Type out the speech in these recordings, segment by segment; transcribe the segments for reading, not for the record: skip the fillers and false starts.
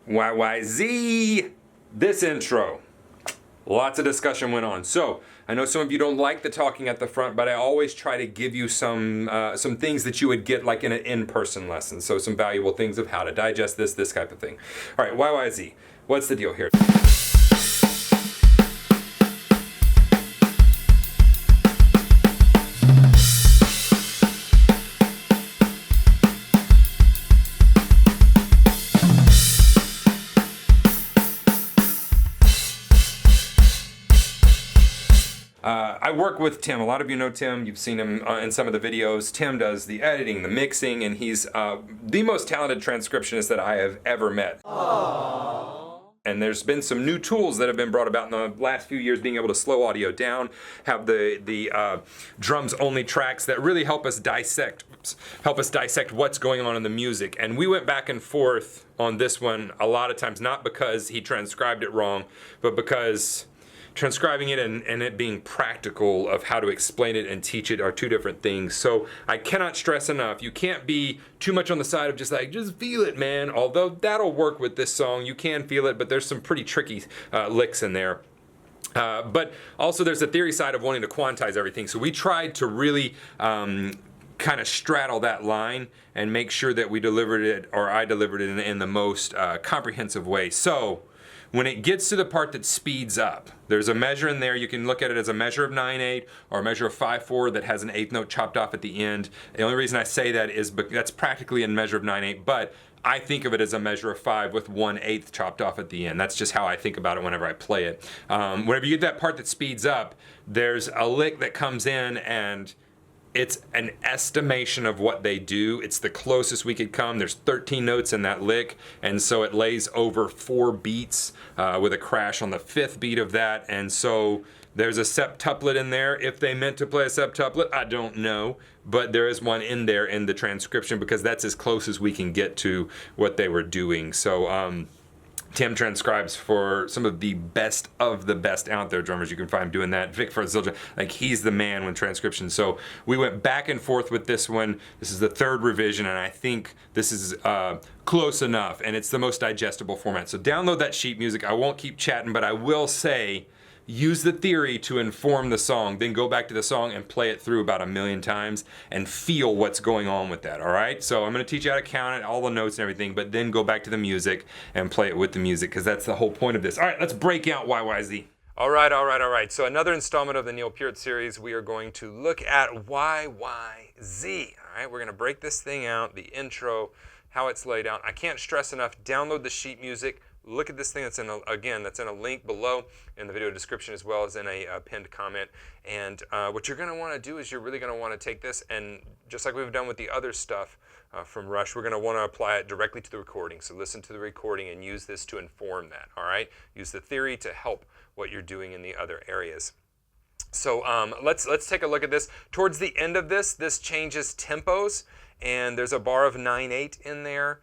YYZ, this intro. Lots of discussion went on. So I know some of you don't like the talking at the front, but I always try to give you some things that you would get like in an in-person lesson. So some valuable things of how to digest this type of thing. All right, YYZ, what's the deal here? I work with Tim. A lot of you know Tim. You've seen him in some of the videos. Tim does the editing, the mixing, and he's the most talented transcriptionist that I have ever met. Aww. And there's been some new tools that have been brought about in the last few years, being able to slow audio down, have the drums only tracks that really help us dissect what's going on in the music. And we went back and forth on this one a lot of times, not because he transcribed it wrong, but because transcribing it and it being practical of how to explain it and teach it are two different things. So I cannot stress enough, you can't be too much on the side of just feel it, man. Although that'll work with this song, you can feel it, but there's some pretty tricky licks in there. But also there's a theory side of wanting to quantize everything. So we tried to really kind of straddle that line and make sure that we delivered it, or I delivered it in the most comprehensive way. So when it gets to the part that speeds up, there's a measure in there. You can look at it as a measure of 9/8 or a measure of 5/4 that has an eighth note chopped off at the end. The only reason I say that is because that's practically a measure of 9/8, but I think of it as a measure of 5 with 1/8 chopped off at the end. That's just how I think about it whenever I play it. Whenever you get that part that speeds up, there's a lick that comes in and it's an estimation of what they do. It's the closest we could come. There's 13 notes in that lick, and so it lays over 4 beats with a crash on the 5th beat of that. And so there's a septuplet in there. If they meant to play a septuplet, I don't know, but there is one in there in the transcription because that's as close as we can get to what they were doing. So Tim transcribes for some of the best out there drummers. You can find him doing that. Vic Firth, Zildjian, like he's the man with transcription. So we went back and forth with this one. This is the 3rd revision, and I think this is close enough, and it's the most digestible format. So download that sheet music. I won't keep chatting, but I will say, use the theory to inform the song, then go back to the song and play it through about 1,000,000 times and feel what's going on with that, all right? So I'm gonna teach you how to count it, all the notes and everything, but then go back to the music and play it with the music, because that's the whole point of this. All right, let's break out YYZ. All right. So another installment of the Neil Peart series, we are going to look at YYZ, all right? We're gonna break this thing out, the intro, how it's laid out. I can't stress enough, download the sheet music. Look at this thing that's in a link below in the video description, as well as in a pinned comment. And what you're going to want to do is you're really going to want to take this, and just like we've done with the other stuff from Rush, we're going to want to apply it directly to the recording. So listen to the recording and use this to inform that, all right? Use the theory to help what you're doing in the other areas. So let's take a look at this. Towards the end of this changes tempos, and there's a bar of 9/8 in there.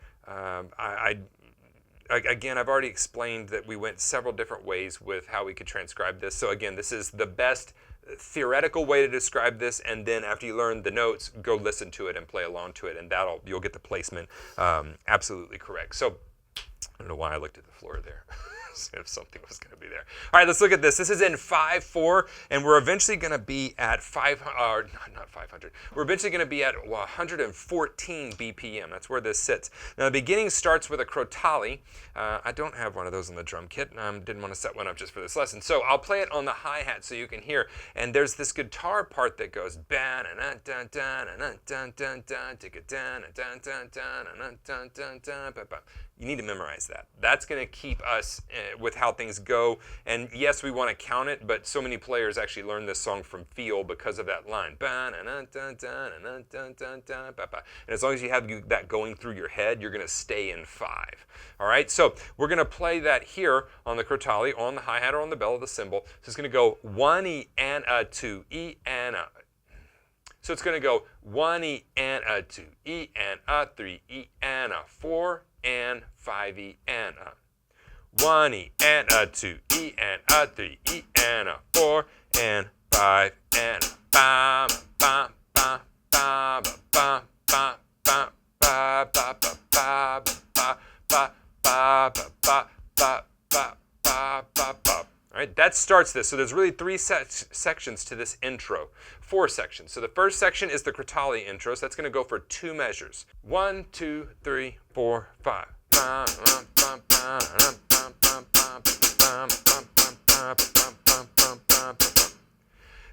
Again, I've already explained that we went several different ways with how we could transcribe this. So again, this is the best theoretical way to describe this, and then after you learn the notes, go listen to it and play along to it, and you'll get the placement absolutely correct. So I don't know why I looked at the floor there. If something was going to be there. All right, let's look at this. This is in 5/4, and we're eventually going to be at not 500. We're eventually going to be at 114 BPM. That's where this sits. Now, the beginning starts with a crotale. I don't have one of those on the drum kit. Didn't want to set one up just for this lesson. So I'll play it on the hi-hat so you can hear. And there's this guitar part that goes you need to memorize that. That's going to keep us with how things go. And yes, we want to count it, but so many players actually learn this song from feel because of that line. And as long as you have that going through your head, you're going to stay in 5. All right, so we're going to play that here on the crotale, on the hi-hat, or on the bell of the cymbal. So it's going to go 1 E and a 2 E and a. So it's going to go 1 E and a 2 E and a 3 E and a 4 and 5 E and a 1 E and a 2 E and a 3 E and a 4 and 5 and a ba ba ba ba ba ba ba ba ba ba ba ba ba ba ba ba ba ba ba ba ba ba. All right, that starts this. So there's really three sections to this intro. 4 sections. So the first section is the Crotale intro. So that's going to go for 2 measures. 1, 2, 3, 4, 5.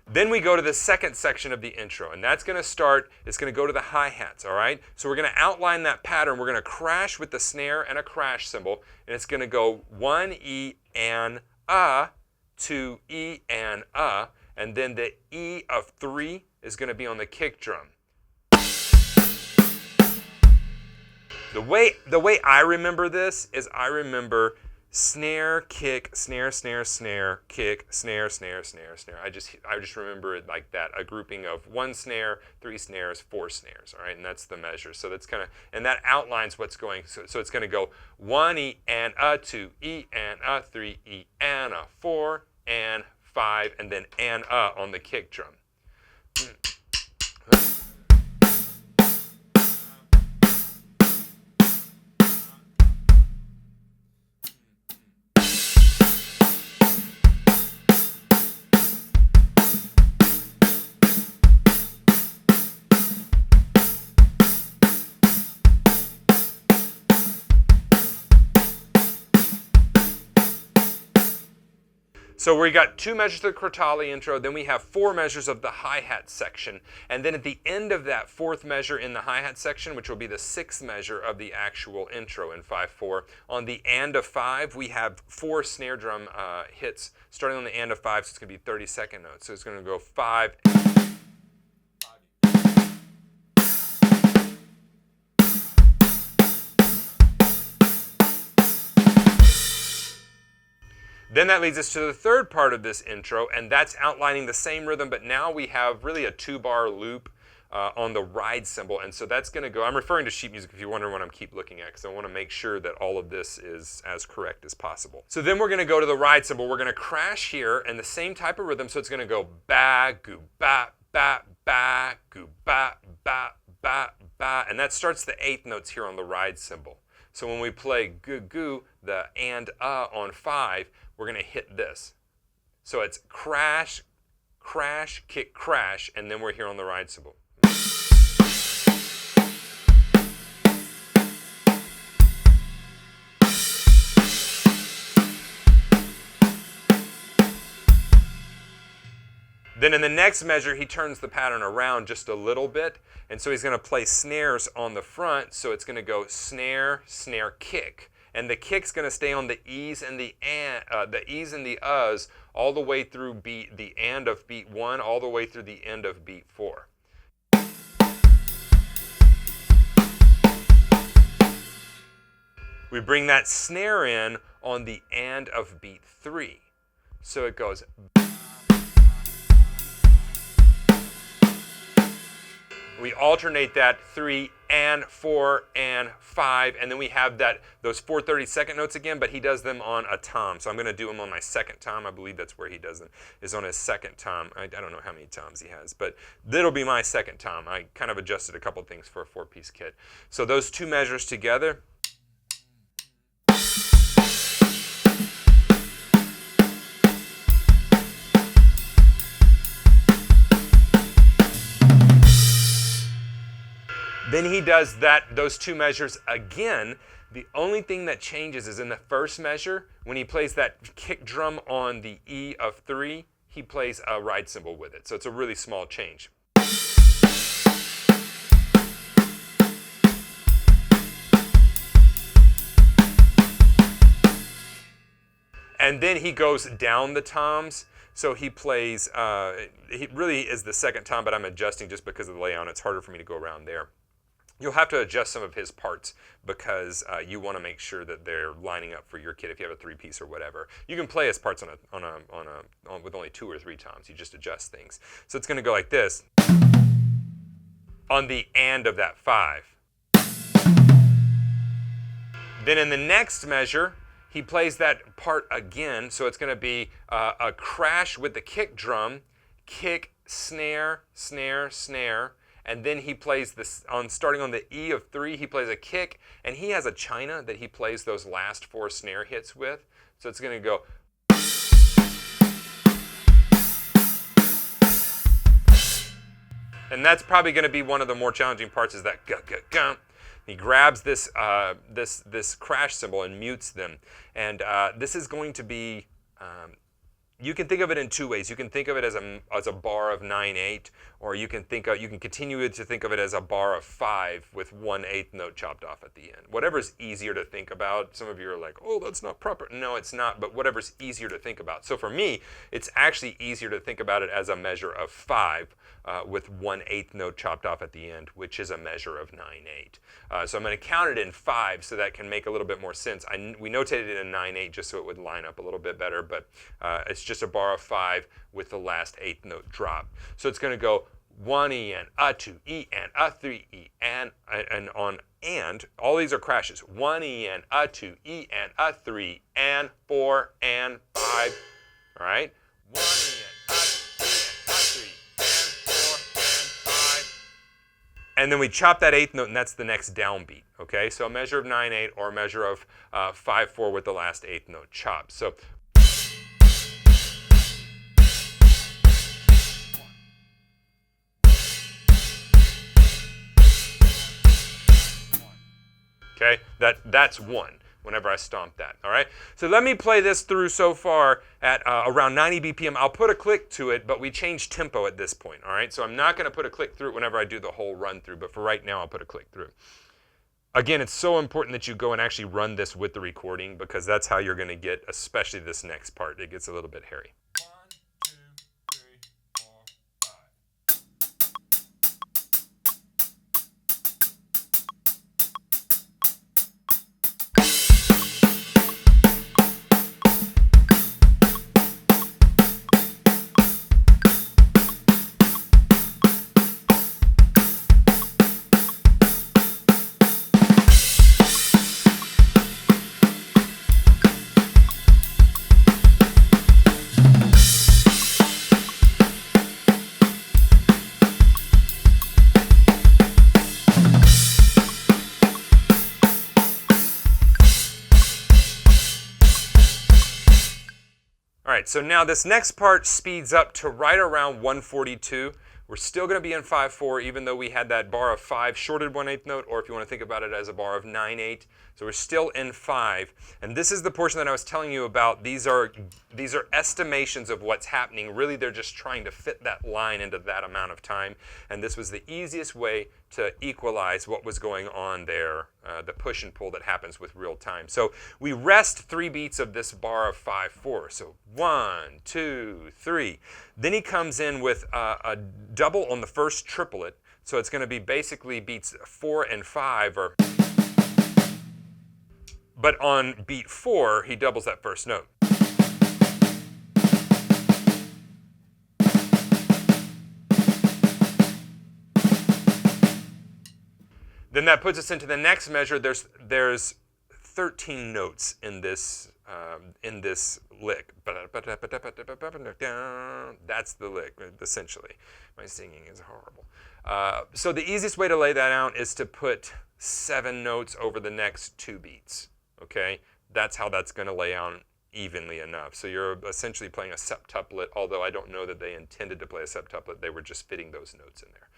Then we go to the second section of the intro, and that's going to start, it's going to go to the hi-hats, all right? So we're going to outline that pattern. We're going to crash with the snare and a crash cymbal, and it's going to go 1 E and 2 E and and then the E of 3 is going to be on the kick drum. The way I remember this is I remember snare, kick, snare, snare, snare, kick, snare, snare, snare, snare. I just remember it like that, a grouping of 1 snare, 3 snares, 4 snares, all right? And that's the measure. So that's kind of, and that outlines what's going, so it's going to go 1 E and 2 E and 3 E and 4 and 5, and then and on the kick drum. So we got 2 measures of the Crotale intro, then we have 4 measures of the hi-hat section, and then at the end of that 4th measure in the hi-hat section, which will be the 6th measure of the actual intro in 5/4, on the and of 5, we have 4 snare drum hits starting on the and of 5, so it's going to be 30-second notes. So it's going to go 5. Then that leads us to the 3rd part of this intro, and that's outlining the same rhythm, but now we have really a 2-bar loop on the ride cymbal, and so that's going to go, I'm referring to sheet music if you're wondering what I'm keep looking at, because I want to make sure that all of this is as correct as possible. So then we're going to go to the ride cymbal. We're going to crash here, and the same type of rhythm, so it's going to go ba, goo, ba, ba, ba, goo, ba, ba, ba, ba, and that starts the 8th notes here on the ride cymbal. So when we play goo, goo, the and on 5, we're going to hit this. So it's crash, crash, kick, crash, and then we're here on the ride cymbal. Then in the next measure, he turns the pattern around just a little bit, and so he's going to play snares on the front, so it's going to go snare, snare, kick. And the kick's going to stay on the E's and the E's and the U's all the way through the and of beat 1, all the way through the end of beat 4. We bring that snare in on the and of beat 3. So it goes. We alternate that 3 and 4 and 5, and then we have those 4 30-second notes again, but he does them on a tom. So I'm going to do them on my 2nd tom. I believe that's where he does them, is on his 2nd tom. I don't know how many toms he has, but that'll be my 2nd tom. I kind of adjusted a couple things for a 4-piece kit. So those 2 measures together. Then he does those 2 measures again. The only thing that changes is in the first measure, when he plays that kick drum on the E of 3, he plays a ride cymbal with it. So it's a really small change. And then he goes down the toms. So he plays, he really is the 2nd tom, but I'm adjusting just because of the layout. It's harder for me to go around there. You'll have to adjust some of his parts because you want to make sure that they're lining up for your kit if you have a 3-piece or whatever. You can play his parts with only 2 or 3 toms. You just adjust things. So it's going to go like this on the and of that 5. Then in the next measure, he plays that part again. So it's going to be a crash with the kick drum, kick, snare, snare, snare, and then he plays this starting on the E of 3, he plays a kick, and he has a china that he plays those last 4 snare hits with. So it's going to go. And that's probably going to be one of the more challenging parts, is that gu-gu-gum. He grabs this this crash cymbal and mutes them. And this is going to be, you can think of it in 2 ways. You can think of it as a bar of 9/8, or you can continue to think of it as a bar of 5 with 1/8 note chopped off at the end. Whatever's easier to think about. Some of you are like, oh, that's not proper. No, it's not, but whatever's easier to think about. So for me, it's actually easier to think about it as a measure of 5 with 1/8 note chopped off at the end, which is a measure of 9/8. So I'm going to count it in 5 so that can make a little bit more sense. We notated it in 9/8 just so it would line up a little bit better, but it's just a bar of 5 with the last 8th note drop. So it's going to go 1 E and a 2 E and a 3 E and on and. All these are crashes. 1 E and a 2 E and a 3 and 4 and 5. All right? 1 E and a 2 E and a 3 and 4 and 5. And then we chop that 8th note, and that's the next downbeat. Okay? So a measure of 9/8 or a measure of 5/4 with the last 8th note chopped. So okay, that's 1 whenever I stomp that, all right? So let me play this through so far at around 90 BPM. I'll put a click to it, but we changed tempo at this point, all right? So I'm not going to put a click through it whenever I do the whole run through, but for right now, I'll put a click through. Again, it's so important that you go and actually run this with the recording, because that's how you're going to get, especially this next part. It gets a little bit hairy. So now this next part speeds up to right around 142. We're still going to be in 5/4, even though we had that bar of 5 shorted 1/8 note, or if you want to think about it as a bar of 9/8. So we're still in 5. And this is the portion that I was telling you about. These are estimations of what's happening. Really, they're just trying to fit that line into that amount of time. And this was the easiest way to equalize what was going on there, the push and pull that happens with real time. So we rest 3 beats of this bar of 5/4. So 1, 2, 3. Then he comes in with a double on the first triplet. So it's going to be basically beats 4 and 5. But on beat 4, he doubles that first note. Then that puts us into the next measure. There's 13 notes in this lick. That's the lick, essentially. My singing is horrible. So the easiest way to lay that out is to put 7 notes over the next 2 beats. Okay, that's how that's going to lay out evenly enough. So you're essentially playing a septuplet, although I don't know that they intended to play a septuplet. They were just fitting those notes in there,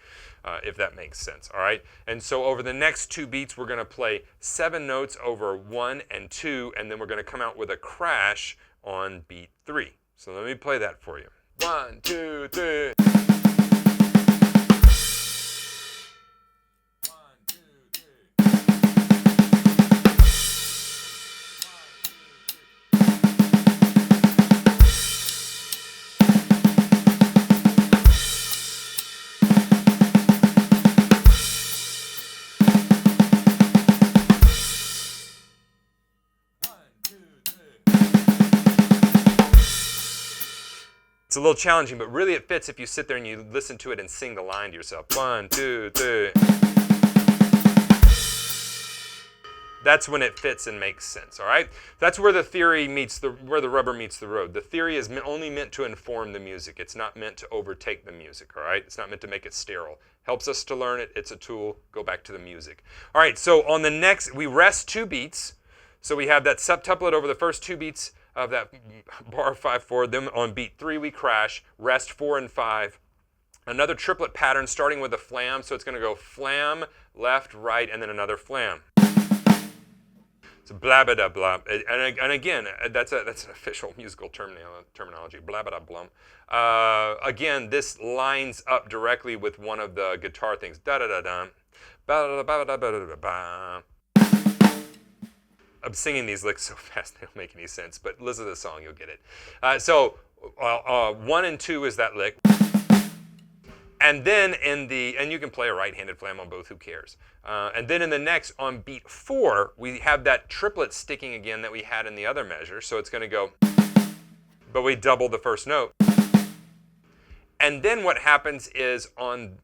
if that makes sense. All right, and so over the next 2 beats, we're going to play 7 notes over 1 and 2, and then we're going to come out with a crash on beat 3. So let me play that for you. 1, 2, 3. It's a little challenging, but really it fits if you sit there and you listen to it and sing the line to yourself. 1, 2, 3. That's when it fits and makes sense, all right? That's where the theory meets where the rubber meets the road. The theory is only meant to inform the music. It's not meant to overtake the music, all right? It's not meant to make it sterile. Helps us to learn it. It's a tool. Go back to the music. All right, so on the next, we rest 2 beats. So we have that septuplet over the first 2 beats of that bar 5/4. Then on beat 3, we crash, rest 4 and 5. Another triplet pattern starting with a flam. So it's going to go flam, left, right, and then another flam. So blah-ba-da blah. And again, that's an official musical terminology, blah-ba-da-blum. Again, this lines up directly with one of the guitar things. Da-da-da-dum. Ba-da-da-ba-da-ba-da-ba. I'm singing these licks so fast they don't make any sense, but listen to the song, you'll get it. 1 and 2 is that lick. And then and you can play a right-handed flam on both, who cares? And then in the next, on beat 4, we have that triplet sticking again that we had in the other measure. So it's going to go, but we double the first note. And then what happens is on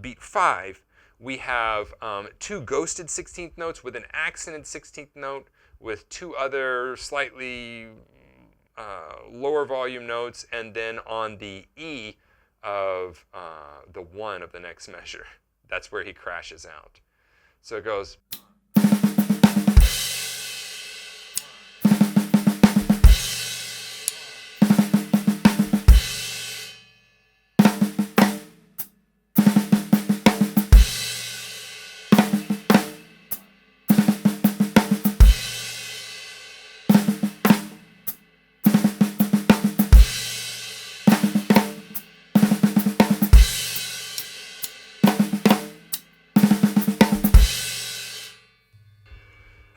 beat 5, we have 2 ghosted 16th notes with an accented 16th note with 2 other slightly lower volume notes, and then on the E of the 1 of the next measure. That's where he crashes out. So it goes.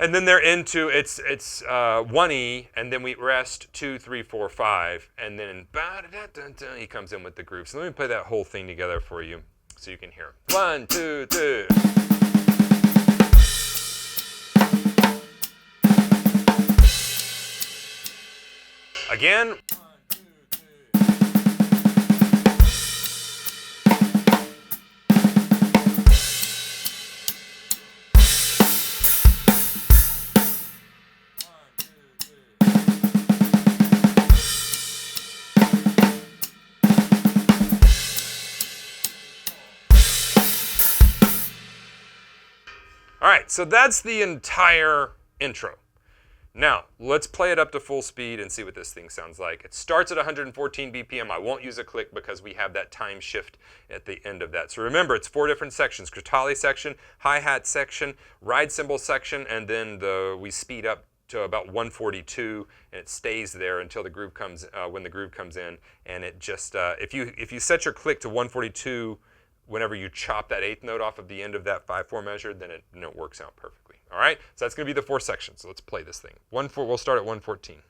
And then they're into it's 1E, and then we rest 2, 3, 4, 5, and then he comes in with the groove. So let me play that whole thing together for you so you can hear. 1, 2, 3. Again. So that's the entire intro. Now, let's play it up to full speed and see what this thing sounds like. It starts at 114 BPM. I won't use a click because we have that time shift at the end of that. So remember, it's 4 different sections: Crotale section, hi-hat section, ride cymbal section, and then we speed up to about 142, and it stays there until the groove comes when the groove comes in. And it just if you set your click to 142. Whenever you chop that 8th note off of the end of that 5/4 measure, then it works out perfectly. All right, so that's going to be the 4 sections. So let's play this thing. We'll start at 114.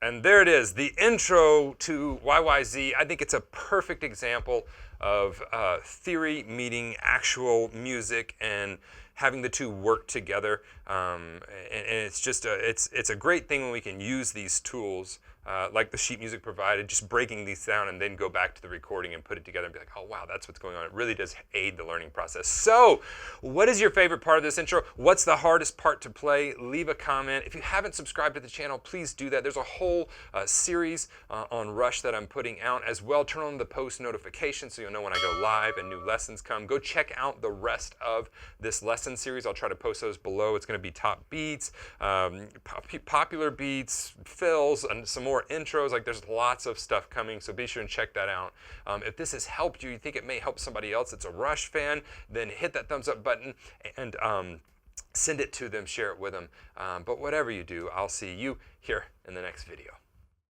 And there it is, the intro to YYZ. I think it's a perfect example of theory meeting actual music and having the two work together. And it's just it's a great thing when we can use these tools like the sheet music provided, just breaking these down and then go back to the recording and put it together and be like, oh wow, that's what's going on. It really does aid the learning process. So what is your favorite part of this intro? What's the hardest part to play? Leave a comment. If you haven't subscribed to the channel, please do that. There's a whole series on Rush that I'm putting out as well. Turn on the post notifications so you'll know when I go live and new lessons come. Go check out the rest of this lesson series. I'll try to post those below. It's going to be top beats, popular beats, fills, and some more intros. Like, there's lots of stuff coming, so be sure and check that out. If this has helped you, you think it may help somebody else that's a Rush fan, then hit that thumbs up button, and send it to them, share it with them. But whatever you do, I'll see you here in the next video.